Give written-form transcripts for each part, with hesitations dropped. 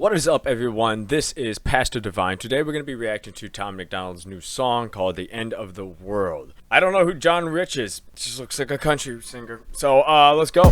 What is up, everyone? This is Pastor Divine. Today we're going to be reacting to Tom MacDonald's new song called The End of the World. I don't know who John Rich is. It just looks like a country singer. So, let's go.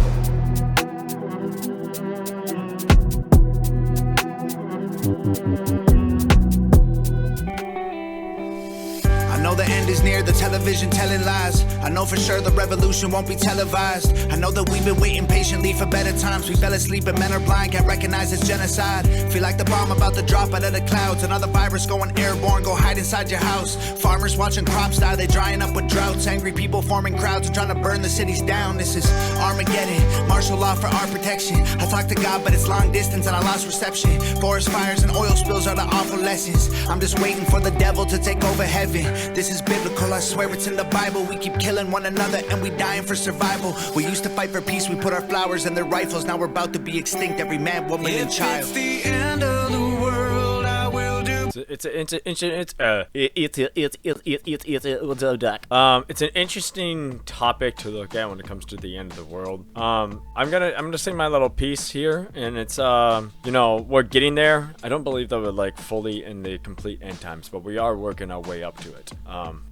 I know the end is near, the television telling lies. I know for sure the revolution won't be televised. I know that we've been waiting patiently for better times. We fell asleep and men are blind, can't recognize it's genocide. Feel like the bomb about to drop out of the clouds. Another virus going airborne, go hide inside your house. Farmers watching crops die, they drying up with droughts. Angry people forming crowds and trying to burn the cities down. This is Armageddon, martial law for our protection. I talk to God but it's long distance and I lost reception. Forest fires and oil spills are the awful lessons. I'm just waiting for the devil to take over heaven. This is biblical, I swear it's in the Bible. We keep killing one another and we dying for survival. We used to fight for peace, we put our flowers in their rifles. Now we're about to be extinct, every man, woman, and child. It's the end of the world, I will do. It's an interesting topic to look at when it comes to the end of the world. I'm gonna say my little piece here, and it's we're getting there. I don't believe that we're like fully in the complete end times, but we are working our way up to it.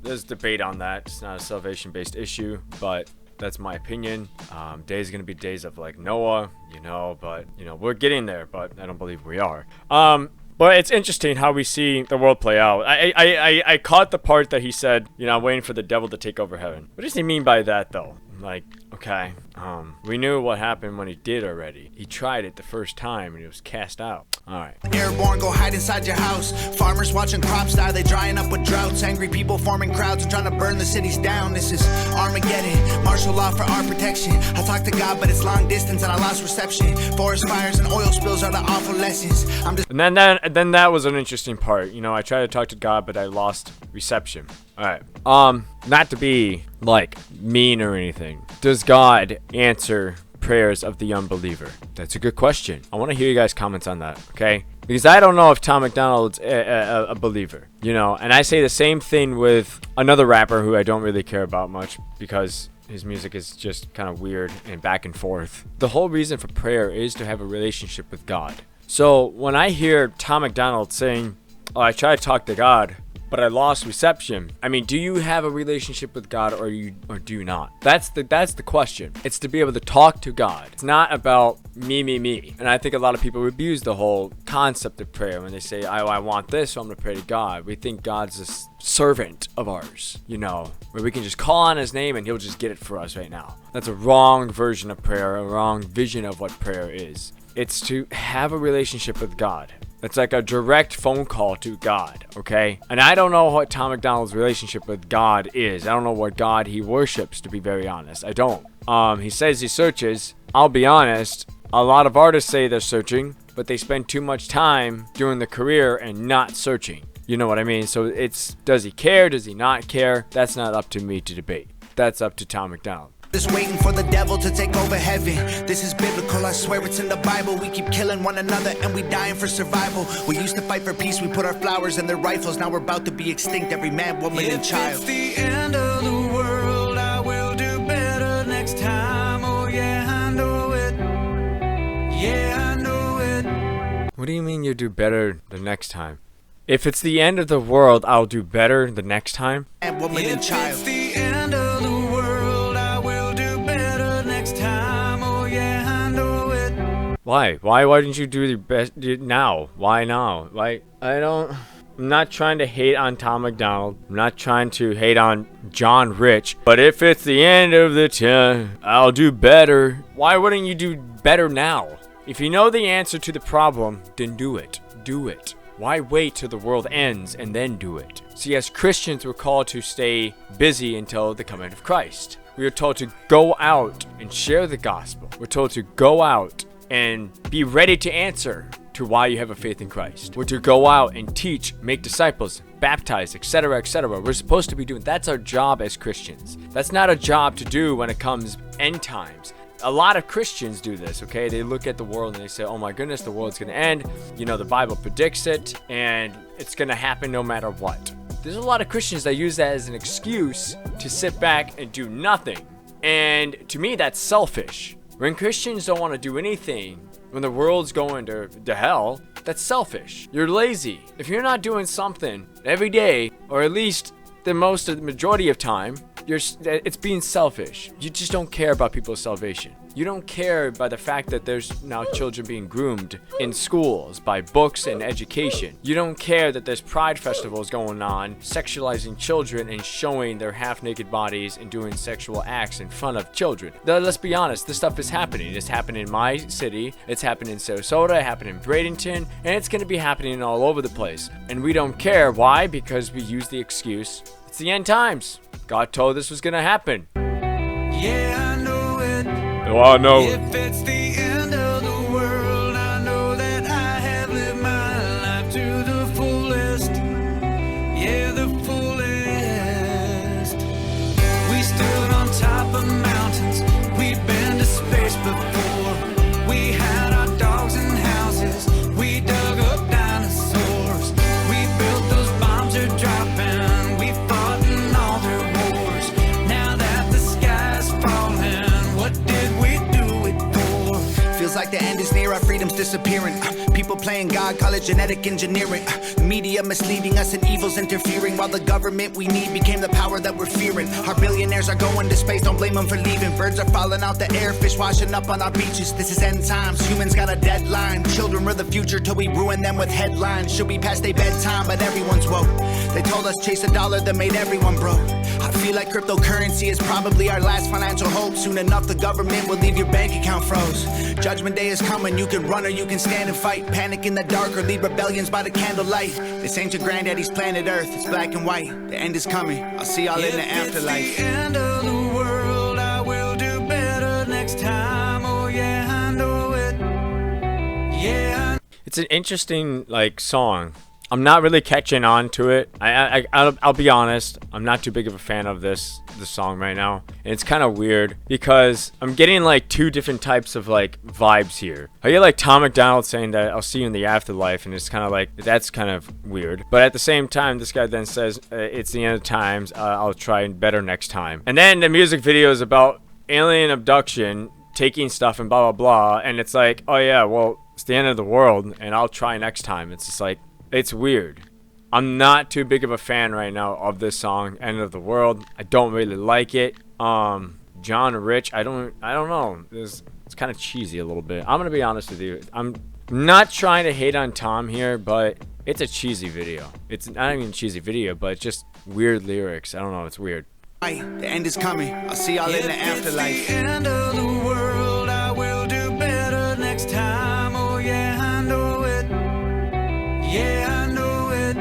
There's debate on that. It's not a salvation-based issue, but that's my opinion. Days gonna be days of like Noah, but we're getting there, but I don't believe we are. But it's interesting how we see the world play out. I caught the part that he said, I'm waiting for the devil to take over heaven. What does he mean by that, though? Like, okay, we knew what happened when he did already. He tried it the first time and he was cast out. All right. Airborne, go hide inside your house. Farmers watching crops die, they drying up with droughts. Angry people forming crowds and trying to burn the cities down. This is Armageddon, martial law for our protection. I talk to God but it's long distance and I lost reception. Forest fires and oil spills are the awful lessons. And then that was an interesting part. I tried to talk to God but I lost reception. All right. Not to be like mean or anything. Does God answer prayers of the unbeliever? That's a good question. I want to hear you guys' comments on that, okay? Because I don't know if Tom MacDonald's a believer, and I say the same thing with another rapper who I don't really care about much because his music is just kind of weird and back and forth. The whole reason for prayer is to have a relationship with God. So when I hear Tom MacDonald saying, I try to talk to God, but I lost reception. I mean, do you have a relationship with God or do you not? That's the question. It's to be able to talk to God. It's not about me. And I think a lot of people abuse the whole concept of prayer when they say, I want this, so I'm going to pray to God. We think God's a servant of ours, where we can just call on his name and he'll just get it for us right now. That's a wrong version of prayer, a wrong vision of what prayer is. It's to have a relationship with God. It's like a direct phone call to God, okay? And I don't know what Tom MacDonald's relationship with God is. I don't know what God he worships, to be very honest. I don't. He says he searches. I'll be honest, a lot of artists say they're searching, but they spend too much time doing the career and not searching. You know what I mean? So it's, does he care? Does he not care? That's not up to me to debate. That's up to Tom MacDonald. Just waiting for the devil to take over heaven. This is biblical, I swear it's in the Bible. We keep killing one another and we dying for survival. We used to fight for peace, we put our flowers in their rifles. Now we're about to be extinct, every man, woman, and child. It's the end of the world, I will do better next time. Oh yeah, I know it. Yeah, I know it. What do you mean you do better the next time? If it's the end of the world, I'll do better the next time? Man, woman, and child. It's the end of the world, I will do better next time. Oh yeah, I know it. Why? Why didn't you do the best now? Why now? I'm not trying to hate on Tom MacDonald. I'm not trying to hate on John Rich. But if it's the end of the time, I'll do better. Why wouldn't you do better now? If you know the answer to the problem, then do it. Do it. Why wait till the world ends and then do it? See, as Christians, we're called to stay busy until the coming of Christ. We are told to go out and share the gospel. We're told to go out and be ready to answer to why you have a faith in Christ. We're to go out and teach, make disciples, baptize, etc., etc. We're supposed to be doing, that's our job as Christians. That's not a job to do when it comes end times. A lot of Christians do this, okay? They look at the world and they say, oh my goodness, the world's gonna end. The Bible predicts it and it's gonna happen no matter what. There's a lot of Christians that use that as an excuse to sit back and do nothing. And to me, that's selfish. When Christians don't want to do anything, when the world's going to hell, That's selfish. You're lazy. If you're not doing something every day, or at least the majority of time, it's being selfish. You just don't care about people's salvation. You don't care by the fact that there's now children being groomed in schools by books and education. You don't care that there's pride festivals going on, sexualizing children and showing their half-naked bodies and doing sexual acts in front of children. Now, let's be honest, this stuff is happening. It's happening in my city, it's happening in Sarasota, it happened in Bradenton, and it's going to be happening all over the place. And we don't care. Why? Because we use the excuse, it's the end times. God told this was going to happen. Yeah, I know it. Oh, I know. If it's the end of the world, I know that I have lived my life to the fullest. Yeah, the fullest. We stood on top of mountains. We've been to space before. We had our dogs and houses. We dug up dinosaurs. We built those bombs are dropping. We fought in all their wars. Now that the sky's falling, what did we do it for? Feels like the end is near, our freedom's disappearing. People playing God, call it genetic engineering. The media misleading us and evil's interfering, while the government we need became the power that we're fearing. Our billionaires are going to space, don't blame them for leaving. Birds are falling out the air, fish washing up on our beaches. This is end times, humans got a deadline. Children are the future till we ruin them with headlines. Should be past their bedtime, but everyone's woke. They told us chase a dollar that made everyone broke. I feel like cryptocurrency is probably our last financial hope. Soon enough the government will leave your bank account froze. Judgment day is coming, you can run or you can stand and fight. Panic in the dark or lead rebellions by the candlelight. This ain't your granddaddy's planet Earth, it's black and white. The end is coming, I'll see y'all in the afterlife. If it's the end of the world, I will do better next time. Oh yeah, I know it. Yeah, It's an interesting song. I'm not really catching on to it. I'll be honest. I'm not too big of a fan of this song right now. And it's kind of weird because I'm getting two different types of vibes here. I get Tom MacDonald saying that I'll see you in the afterlife, and it's kind of that's kind of weird. But at the same time, this guy then says it's the end of times. I'll try better next time. And then the music video is about alien abduction, taking stuff and blah blah blah. And it's like, oh yeah, well it's the end of the world, and I'll try next time. It's just it's weird. I'm not too big of a fan right now of this song, End of the World. I don't really like it. John Rich, I don't know. It's kind of cheesy a little bit. I'm gonna be honest with you. I'm not trying to hate on Tom here, but it's a cheesy video. It's not even a cheesy video, but just weird lyrics. I don't know, it's weird. The end is coming, I'll see y'all in the afterlife. If it's the end of the world, I will do better next time. Oh yeah, I know it. Yeah, I know it.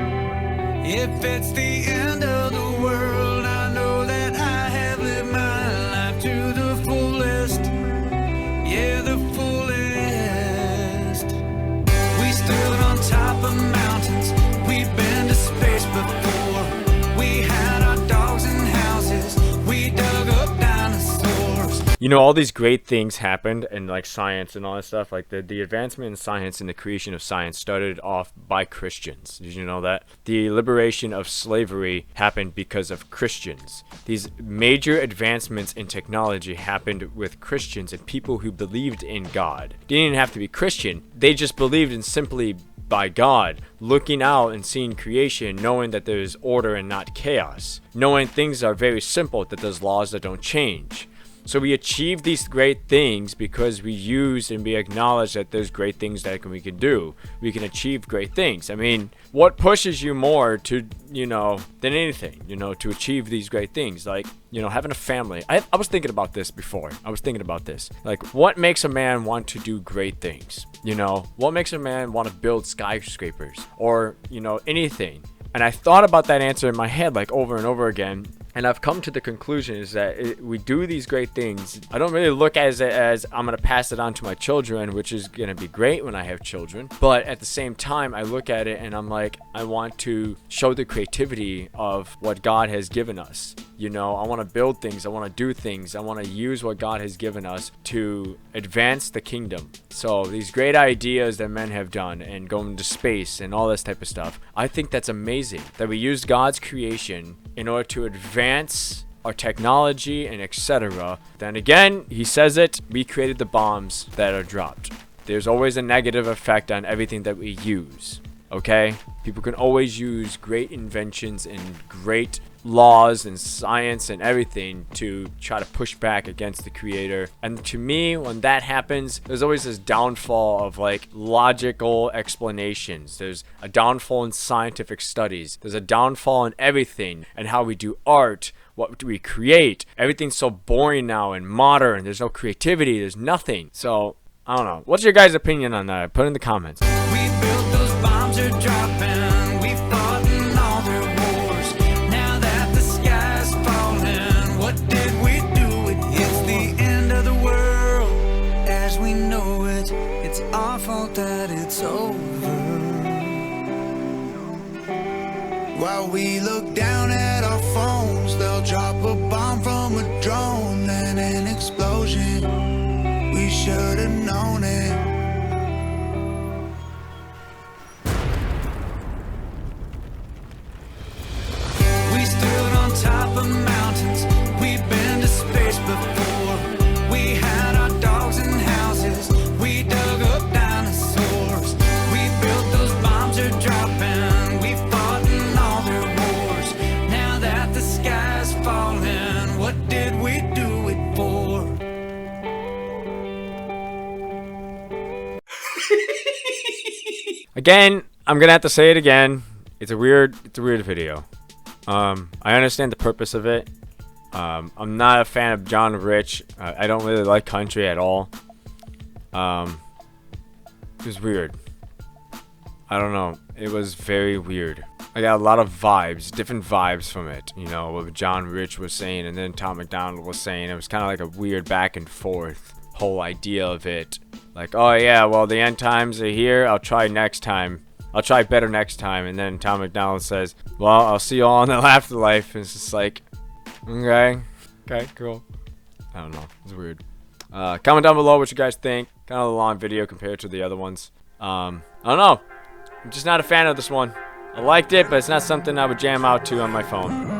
If it's the end of the world, I know that I have lived my life to the fullest. Yeah, the fullest. We stood on top of mountains. We've been to space before. We had our dogs and houses. We dug up dinosaurs. You know, all these great things happened in science and all that stuff. The advancement in science and the creation of science started off by Christians. Did you know that? The liberation of slavery happened because of Christians. These major advancements in technology happened with Christians and people who believed in God. They didn't have to be Christian. They just believed in simply by God, looking out and seeing creation, knowing that there is order and not chaos, knowing things are very simple, that there's laws that don't change. So we achieve these great things because we use and we acknowledge that there's great things that we can do. We can achieve great things. I mean, what pushes you more to, than anything, to achieve these great things? Having a family. I was thinking about this before. What makes a man want to do great things? What makes a man want to build skyscrapers or, anything? And I thought about that answer in my head over and over again. And I've come to the conclusion is that we do these great things. I don't really look at it as I'm going to pass it on to my children, which is going to be great when I have children. But at the same time, I look at it and I'm I want to show the creativity of what God has given us. I want to build things. I want to do things. I want to use what God has given us to advance the kingdom. So these great ideas that men have done and going to space and all this type of stuff, I think that's amazing that we use God's creation in order to advance our technology and etc. Then again, he says it, we created the bombs that are dropped. there's always a negative effect on everything that we use. Okay? People can always use great inventions and great laws and science and everything to try to push back against the creator. And to me, when that happens, there's always this downfall of like logical explanations. There's a downfall in scientific studies. There's a downfall in everything and how we do art. What do we create? Everything's so boring now and modern. There's no creativity. There's nothing. So, I don't know. What's your guys' opinion on that? Put in the comments. We built those bombs are dropping. We fought in all their wars. Now that the sky's falling, what did we do? It's the end of the world as we know it. It's our fault that it's over. While we look down at our phones, they'll drop a bomb from a drone, then an explosion. We should have known it. We stood on top of mountains. We've been to space before. We had our dogs and houses. We dug up dinosaurs. We built those bombs are dropping. We fought in all their wars. Now that the sky's falling, what did we do it for? Again, I'm gonna have to say it again. It's a weird video. I understand the purpose of it. I'm not a fan of John Rich. I don't really like country at all. It was weird. I don't know. It was very weird. I got a lot of vibes, different vibes from it. You know, what John Rich was saying and then Tom MacDonald was saying. It was kind of like a weird back and forth whole idea of it. Like, oh yeah, well the end times are here. I'll try next time. I'll try better next time. And then Tom MacDonald says, well, I'll see you all in the afterlife. And it's just like, okay, cool. I don't know. It's weird. Comment down below what you guys think. Kind of a long video compared to the other ones. I don't know. I'm just not a fan of this one. I liked it, but it's not something I would jam out to on my phone.